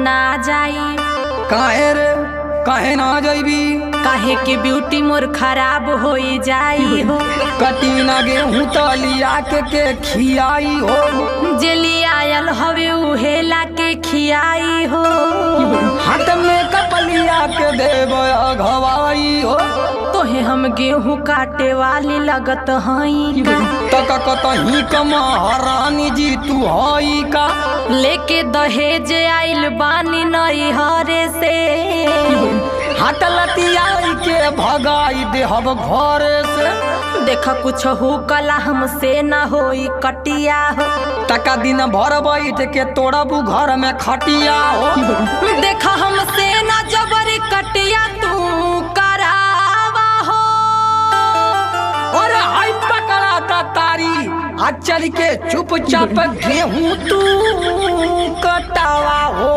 ना जाई। काहे रे काहे ना जाइबी? काहे के ब्यूटी मोर खराब हो जाई हो। कटी ना गेहूं तलिया के खियाई हो। जेली आयल हवे उहेला के खियाई हो। हाथ में कपलिया के देव घवाई हो। तोहे हम गेहूं काटे वाली लगत हई। तक कतही कमहारानी जी तू हई का? लेके दहेज आइल बानी नई हरे से। हाथ लतियाई के भगाई देहब घर से। देखा कुछ हो कला हमसे न होई कटिया हो। तका दिन भर बैठ के तोड़बू घर में खटिया हो। देखा हमसे न जबरी कटिया तू करावा हो। और आई पकड़ा ता तारी आ चल के चुपचाप गेहूं तू कटावा हो।